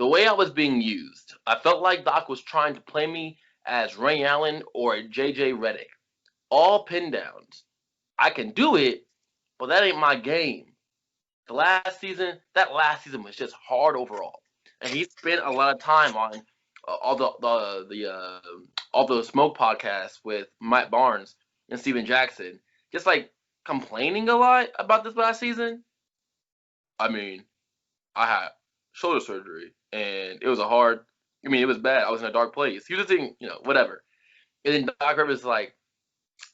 way I was being used, I felt like Doc was trying to play me as Ray Allen or JJ Redick. All pin downs. I can do it, but that ain't my game. That last season was just hard overall, and he spent a lot of time on all the smoke podcasts with Matt Barnes and Steven Jackson, just like complaining a lot about this last season. I mean, I had shoulder surgery, and it was a hard. I mean, it was bad. I was in a dark place. He was just saying, whatever. And then Doc Rivers like,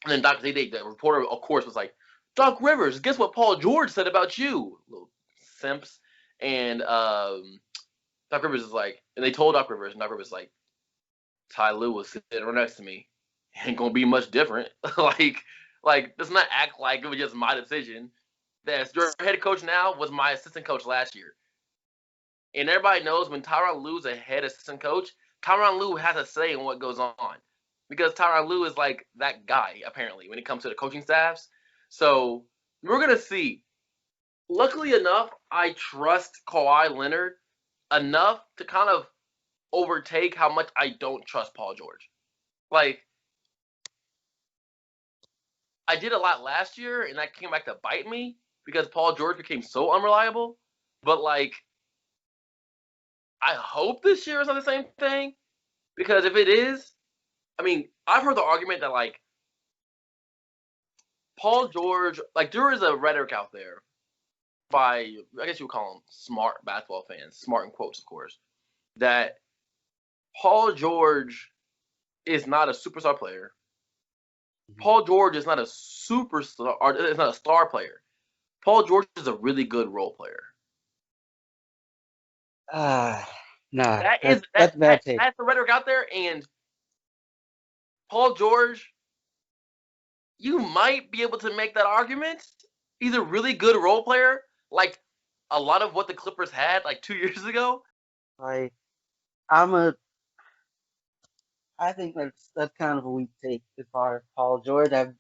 and then Doc the reporter, of course, was like, Doc Rivers, guess what Paul George said about you, little simps. And Doc Rivers is like, and they told Doc Rivers, and Doc Rivers is like, Ty Lue was sitting right next to me. Ain't gonna be much different. like, does not act like it was just my decision. That your head coach now was my assistant coach last year. And everybody knows when Tyronn Lue's a head assistant coach, Tyronn Lue has a say in what goes on. Because Tyronn Lue is like that guy, apparently, when it comes to the coaching staffs. So we're going to see. Luckily enough, I trust Kawhi Leonard enough to kind of overtake how much I don't trust Paul George. Like, I did a lot last year, and that came back to bite me because Paul George became so unreliable. But, like, I hope this year is not the same thing, because if it is, I mean, I've heard the argument that, like, Paul George, like, there is a rhetoric out there by, I guess you would call them smart basketball fans, smart in quotes, of course, that Paul George is not a superstar player. Paul George is not a superstar, or is not a star player. Paul George is a really good role player. Nah, That's bad take. That's the rhetoric out there, and Paul George, you might be able to make that argument. He's a really good role player, like a lot of what the Clippers had like 2 years ago. Like, I think that's kind of a weak take as far as Paul George. I've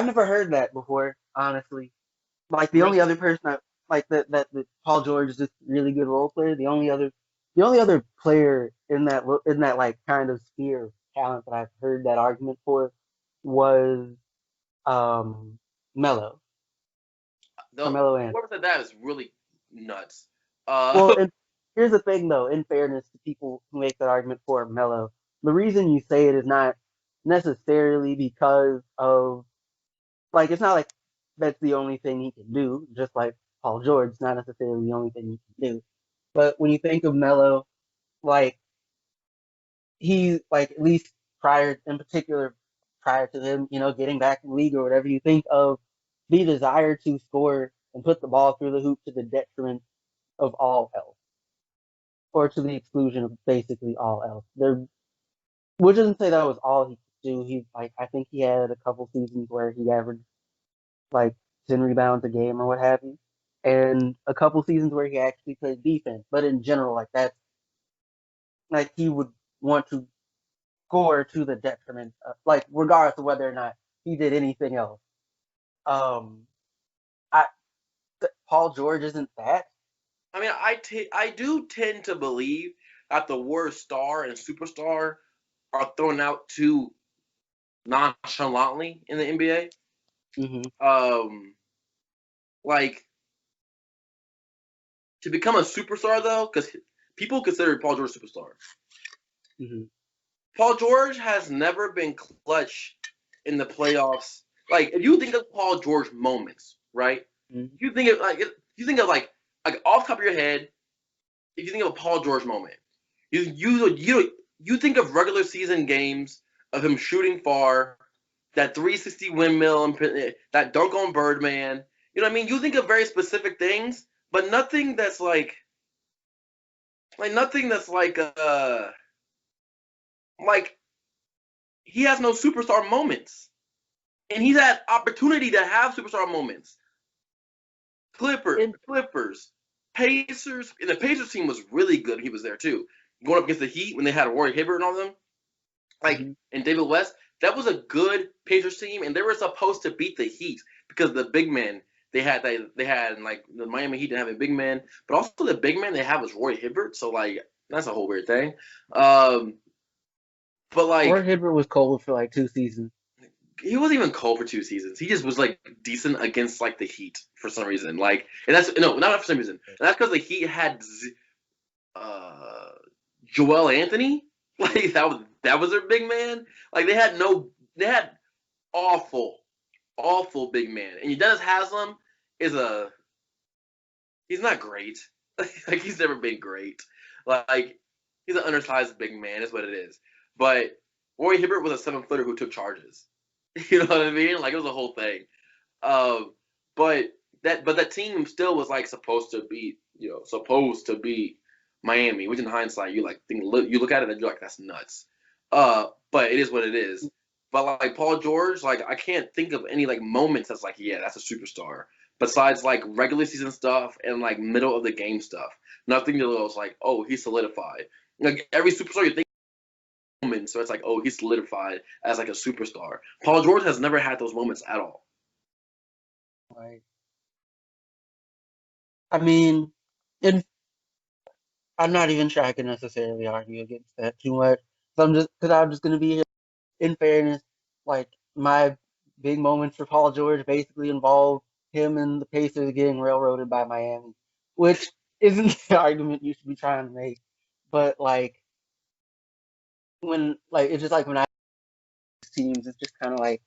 never heard that before, honestly. Like the only other person that Paul George is just a really good role player. The only other player in that like kind of sphere of talent that I've heard that argument for was Melo. Carmelo Anthony. Whoever said that is really nuts. Well, and here's the thing though, in fairness to people who make that argument for Melo, the reason you say it is not necessarily because of like it's not like that's the only thing he can do, just like Paul George is not necessarily the only thing he can do. But when you think of Melo, like he like at least in particular prior to him, getting back in the league or whatever, you think of the desire to score and put the ball through the hoop to the detriment of all else. Or to the exclusion of basically all else. Which doesn't say that was all he could do. I think he had a couple seasons where he averaged like 10 rebounds a game or what have you, and a couple seasons where he actually played defense. But in general, like that's like he would want to score to the detriment, like regardless of whether or not he did anything else. I Paul George isn't that. I mean, I do tend to believe that the word star and superstar are thrown out too nonchalantly in the NBA. Mm-hmm. Like, to become a superstar, though, because people consider Paul George a superstar. Mm-hmm. Paul George has never been clutch in the playoffs. Like, if you think of Paul George moments, right? Mm-hmm. You think of like off the top of your head, if you think of a Paul George moment, you think of regular season games of him shooting far, that 360 windmill, that dunk on Birdman. You know what I mean? You think of very specific things, but nothing that's like he has no superstar moments, and he's had opportunity to have superstar moments. Clippers, Pacers, and the Pacers team was really good. He was there too, going up against the Heat when they had Roy Hibbert and all them, and David West. That was a good Pacers team, and they were supposed to beat the Heat because the big men they had, and like the Miami Heat didn't have a big man, but also the big man they had was Roy Hibbert. So like That's a whole weird thing. But Or like, Hibbert was cold for like 2 seasons. he wasn't even cold for 2 seasons. He just was like decent against like the Heat for some reason. Like, and that's no, not for some reason. And that's because the Heat had Joel Anthony. Like that was their big man. Like they had awful, awful big man. And Dennis Haslam is he's not great. Like he's never been great. Like he's an undersized big man, is what it is. But Roy Hibbert was a 7-footer who took charges. You know what I mean? Like it was a whole thing. Um, but that team still was like supposed to beat Miami, which in hindsight you look at it and you're like that's nuts. But it is what it is. But like Paul George, like I can't think of any like moments that's like yeah that's a superstar. Besides like regular season stuff and like middle of the game stuff, nothing that was like oh he's solidified. Like every superstar you think moments, so it's like oh he's solidified as like a superstar. Paul George has never had those moments at all. Like, I mean, in I'm not even sure I can necessarily argue against that too much. So I'm just gonna be here. In fairness, like my big moments for Paul George basically involve him and the Pacers getting railroaded by Miami, which isn't the argument you should be trying to make. But like when like it's just like when I teams, it's just kind of like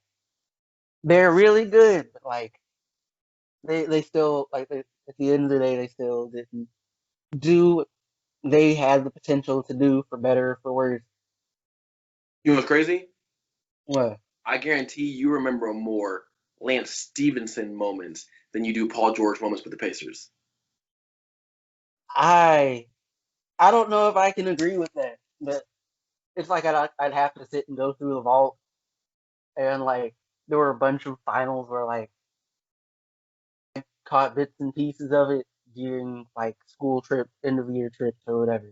they're really good, but like they still like at the end of the day they still didn't do what they had the potential to do for better or for worse. You know what's crazy? What? I guarantee you remember more Lance Stevenson moments than you do Paul George moments with the Pacers. I I don't know if I can agree with that, but it's like I'd have to sit and go through the vault and like there were a bunch of finals where like caught bits and pieces of it during like school trips, end of the year trips or whatever.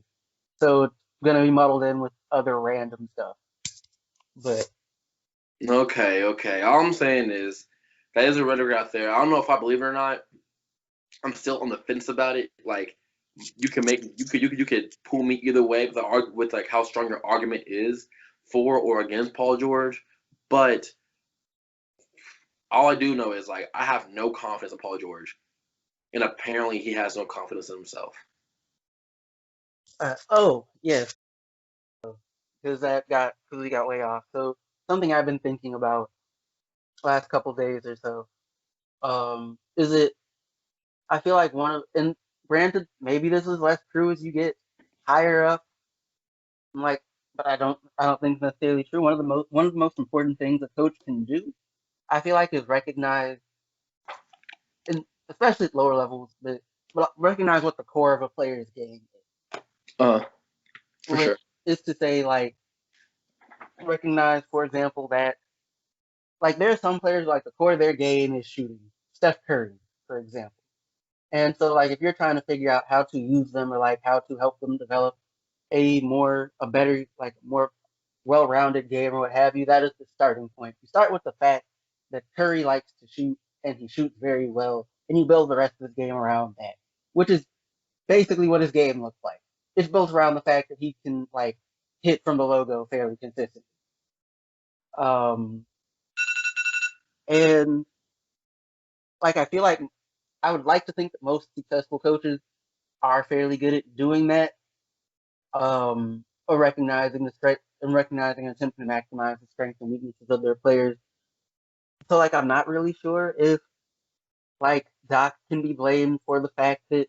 So it's gonna be muddled in with other random stuff. But Okay. All I'm saying is that is a rhetoric out there. I don't know if I believe it or not. I'm still on the fence about it. Like you could pull me either way with like how strong your argument is for or against Paul George. But all I do know is like I have no confidence in Paul George, and apparently he has no confidence in himself. oh yes, because we got way off. So something I've been thinking about last couple days or so. Is it? I feel like one of and granted maybe this is less true as you get higher up. Like, but I don't think it's necessarily true. One of the most important things a coach can do, I feel like, is recognize, and especially at lower levels, but recognize what the core of a player's game Uh, is. for Which sure. is to say, like, recognize, for example, that like there are some players like the core of their game is shooting. Steph Curry, for example. And so, like, if you're trying to figure out how to use them or like how to help them develop a better, like more well-rounded game or what have you, that is the starting point. You start with the fact that Curry likes to shoot and he shoots very well, and you build the rest of his game around that, which is basically what his game looks like. It's built around the fact that he can like hit from the logo fairly consistently. Um, and like I feel like I would like to think that most successful coaches are fairly good at doing that, or recognizing the strength and recognizing and attempting to maximize the strengths and weaknesses of their players. So like I'm not really sure if like Doc can be blamed for the fact that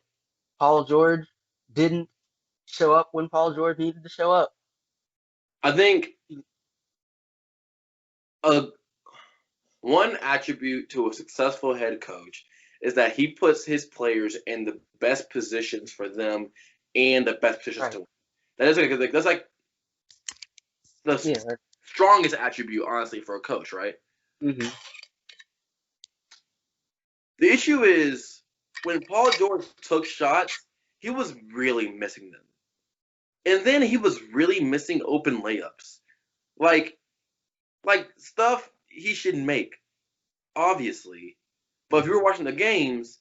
Paul George didn't show up when Paul George needed to show up. I think a one attribute to a successful head coach is that he puts his players in the best positions for them and the best positions Right. to win. That's like the Yeah. Right. strongest attribute, honestly, for a coach, right? Mm-hmm. The issue is when Paul George took shots, he was really missing them. And then he was really missing open layups. Like stuff he should make, obviously. But if you were watching the games,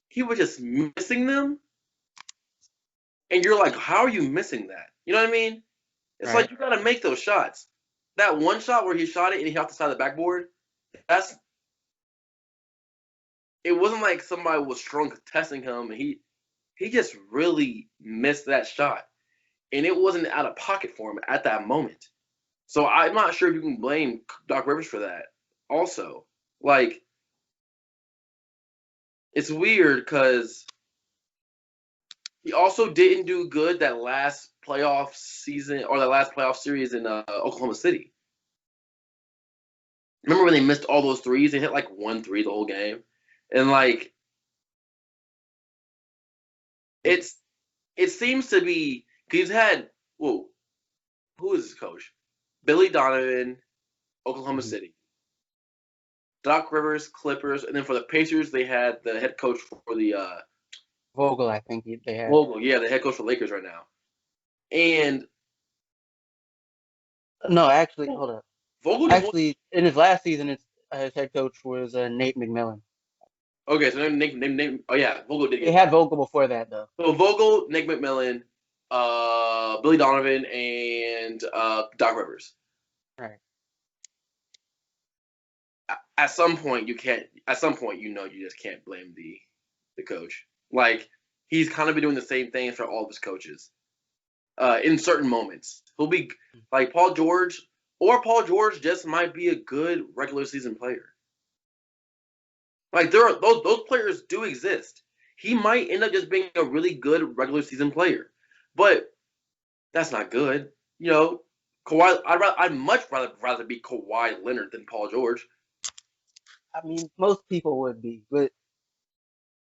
he was just missing them. and you're like, how are you missing that? You know what I mean? It's Right. like you got to make those shots. That one shot where he shot it and he hit off the side of the backboard, that's it wasn't like somebody was drunk testing him and he just really missed that shot. And it wasn't out of pocket for him at that moment. So I'm not sure if you can blame Doc Rivers for that. Also, like it's weird because he also didn't do good that last playoff season or that last playoff series in Oklahoma City. Remember when they missed all those threes? They hit like 1 3 the whole game, and like it's it seems to be because he's had whoa, who is his coach? Billy Donovan, Oklahoma Mm-hmm. City. Doc Rivers, Clippers, and then for the Pacers, they had the head coach for the Vogel, I think they had. Vogel, yeah, the head coach for Lakers right now. And No, actually, hold up. Vogel just won. Actually, in his last season, his head coach was Nate McMillan. Okay, so oh yeah, Vogel did They get had Vogel before that, though. so Vogel, Nick McMillan, Billy Donovan, and Doc Rivers. Right. At some point, you can't. At some point, you just can't blame the coach. Like he's kind of been doing the same thing for all of his coaches. In certain moments, he'll be like Paul George, or Paul George just might be a good regular season player. Like there are those players do exist. He might end up just being a really good regular season player, but that's not good. You know, Kawhi. I'd much rather be Kawhi Leonard than Paul George. I mean, most people would be, but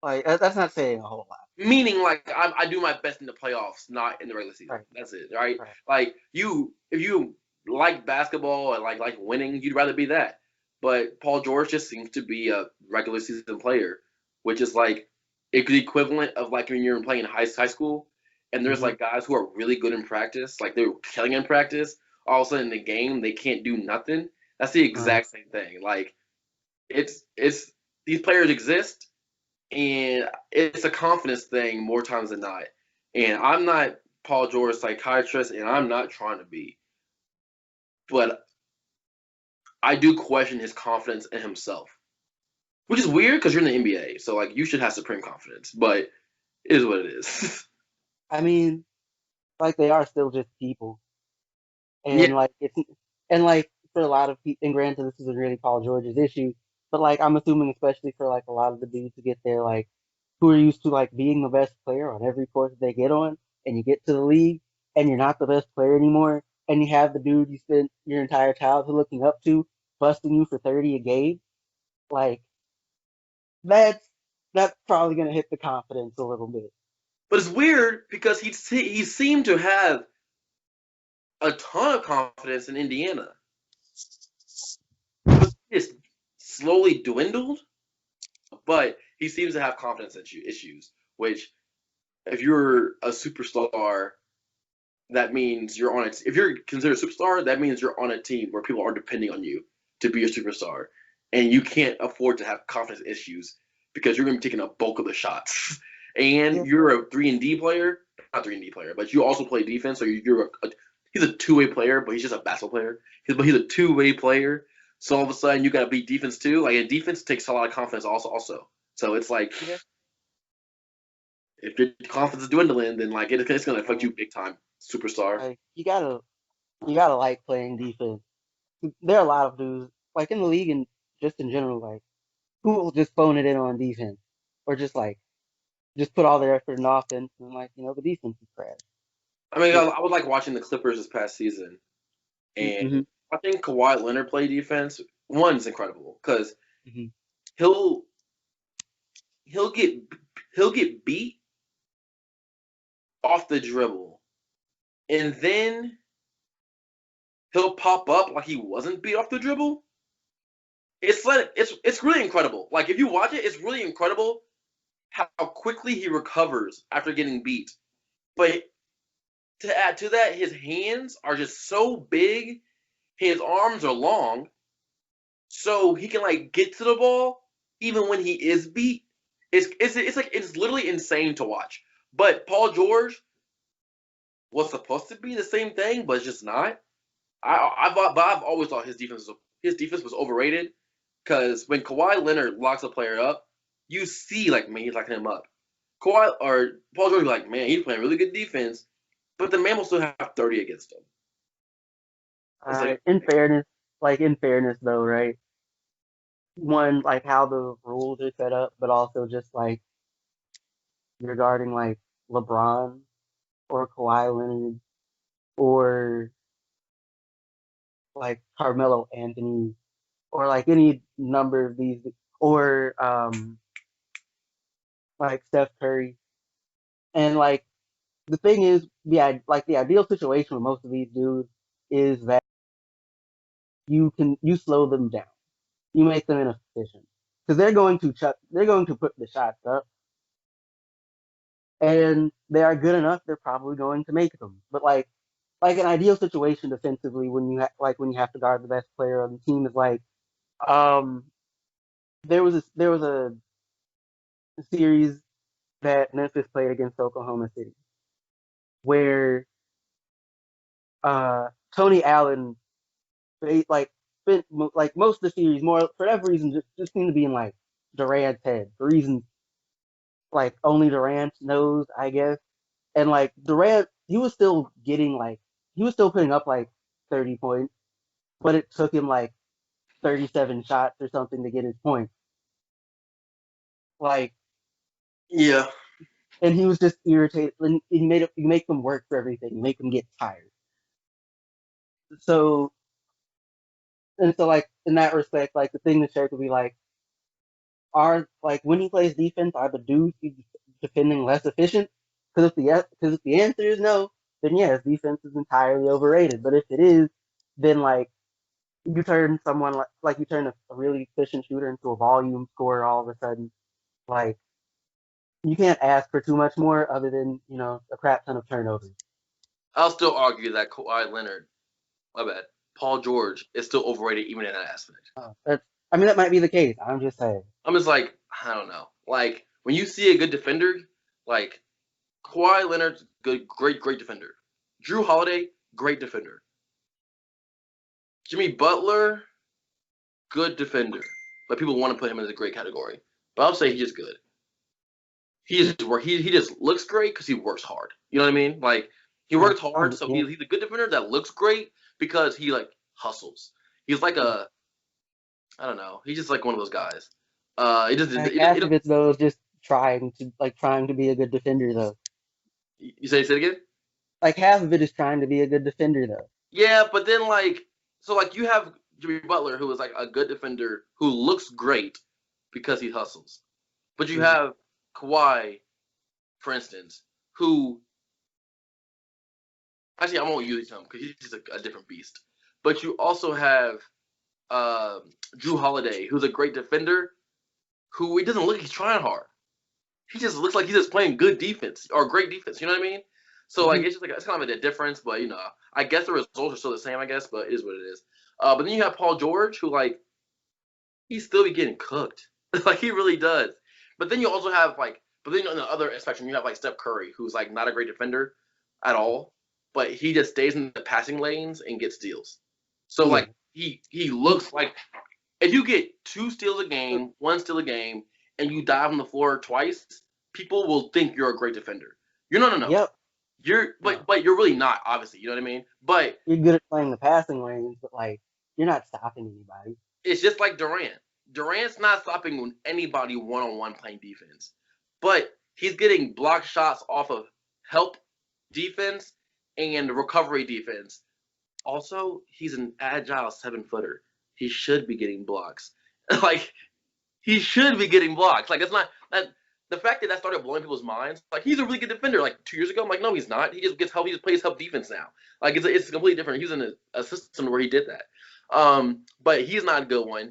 like that's not saying a whole lot. Meaning, like I do my best in the playoffs, not in the regular season. Right. That's it, right? Right. Like if you like basketball and like winning, you'd rather be that. But Paul George just seems to be a regular season player, which is like the equivalent of like when you're playing high school, and there's Mm-hmm. like guys who are really good in practice, like they're killing in practice. All of a sudden in the game, they can't do nothing. That's the Uh, exact same thing. Like it's these players exist and it's a confidence thing more times than not. And I'm not Paul George psychiatrist, and I'm not trying to be, but I do question his confidence in himself, which is weird because you're in the NBA, so like you should have supreme confidence, but it is what it is. I mean, like they are still just people, Yeah, and like it's and like for a lot of people, and granted, this isn't really Paul George's issue, but like I'm assuming, especially for like a lot of the dudes who get there, like who are used to like being the best player on every court that they get on, and you get to the league and you're not the best player anymore, and you have the dude you spent your entire childhood looking up to busting you for 30 a game, like that's that's probably gonna hit the confidence a little bit. but it's weird because he seemed to have a ton of confidence in Indiana, but it's slowly dwindled. But he seems to have confidence issues, which if you're a superstar, that means you're on it. If you're considered a superstar, that means you're on a team where people are depending on you to be a superstar, and you can't afford to have confidence issues because you're going to be taking a bulk of the shots, and Yeah. you're a 3-and-D player, not 3-and-D player, but you also play defense. So he's a two-way player, but he's just a basketball player. But he's a two-way player. So all of a sudden you got to be defense too. Like, and defense takes a lot of confidence also. So it's like Yeah. if your confidence is dwindling, then like it's going to affect And you big time, superstar. like you gotta like playing defense. There are a lot of dudes like in the league and just in general, like who will just phone it in on defense or just put all their effort in offense and like the defense is trash. I mean, It, I was like watching the Clippers this past season, and mm-hmm, I think Kawhi Leonard play defense. One's incredible because mm-hmm, he'll he'll get he'll get beat off the dribble, and then he'll pop up like he wasn't beat off the dribble. It's like it's really incredible. Like if you watch it, it's really incredible how quickly he recovers after getting beat. But to add to that, his hands are just so big, his arms are long, so he can like get to the ball even when he is beat. It's like it's literally insane to watch. But Paul George, was supposed to be the same thing, but it's just not. I've always thought his defense was overrated because when Kawhi Leonard locks a player up, you see like man he's locking him up. Kawhi or Paul George be like man he's playing really good defense, but the man will still have 30 against him. It's like In fairness though, right? One, like how the rules are set up, but also just like regarding like LeBron or Kawhi Leonard or like Carmelo Anthony or like any number of these or like Steph Curry. And like the thing is, like the ideal situation with most of these dudes is that you slow them down, you make them inefficient because they're going to put the shots up, and they are good enough. They're probably going to make them. But like an ideal situation defensively when when you have to guard the best player on the team is like um there was a series that Memphis played against Oklahoma City where uh Tony Allen like spent like most of the series more for whatever reason just seemed to be in like Durant's head for reasons like only Durant knows, I guess. And like Durant, he was still putting up like 30 points, but it took him like 37 shots or something to get his point. Like, yeah. and he was just irritated. And you make them work for everything. You make them get tired. So like in that respect, like the thing to check would be like, are like when he plays defense, are the dudes he's defending less efficient? Because if the answer is no, then yes, defense is entirely overrated. But if it is, then like you turn someone like you turn a really efficient shooter into a volume scorer all of a sudden. Like you can't ask for too much more other than a crap ton of turnovers. I'll still argue that Kawhi Leonard, my bad, Paul George is still overrated even in that aspect. I mean that might be the case. I'm just saying. I'm just like I don't know. Like when you see a good defender, like Kawhi Leonard's good, great defender. Drew Holiday, great defender. Jimmy Butler, good defender, but people want to put him in the great category. But I'll say he's just good. He just looks great because he works hard. You know what I mean? Like he works hard, so Yeah. he's a good defender that looks great because he like hustles. He's like a I don't know. He's just like one of those guys. He just Like half of it though is just trying to be a good defender though. you say it again? Like half of it is trying to be a good defender though. Yeah, but then like you have Jimmy Butler who is like a good defender who looks great because he hustles. But you have Kawhi, for instance, who actually I won't use him because he's just a different beast. But you also have Drew Holiday, who's a great defender, who he doesn't look he's trying hard. He just looks like he's just playing good defense or great defense. You know what I mean? So like it's just like it's kind of a difference, but I guess the results are still the same. I guess, but it is what it is. But then you have Paul George, who like he still be getting cooked, like he really does. But then you also have but then on the other spectrum, you have like Steph Curry, who's like not a great defender at all, but he just stays in the passing lanes and gets steals. So like he looks like if you get 2 steals a game, 1 steal a game, and you dive on the floor twice, people will think you're a great defender. You're no. Yep. But you're really not, obviously. You know what I mean? But you're good at playing the passing lanes, but like you're not stopping anybody. it's just like Durant. Durant's not stopping anybody one-on-one playing defense, but he's getting block shots off of help defense and recovery defense. Also, he's an agile 7-footer. He should be getting blocks. Like he should be getting blocks. Like it's not that the fact that started blowing people's minds. Like he's a really good defender. Like 2 years ago, I'm like, no, he's not. He just gets help. He just plays help defense now. Like it's completely different. He's in a system where he did that. But he's not a good one.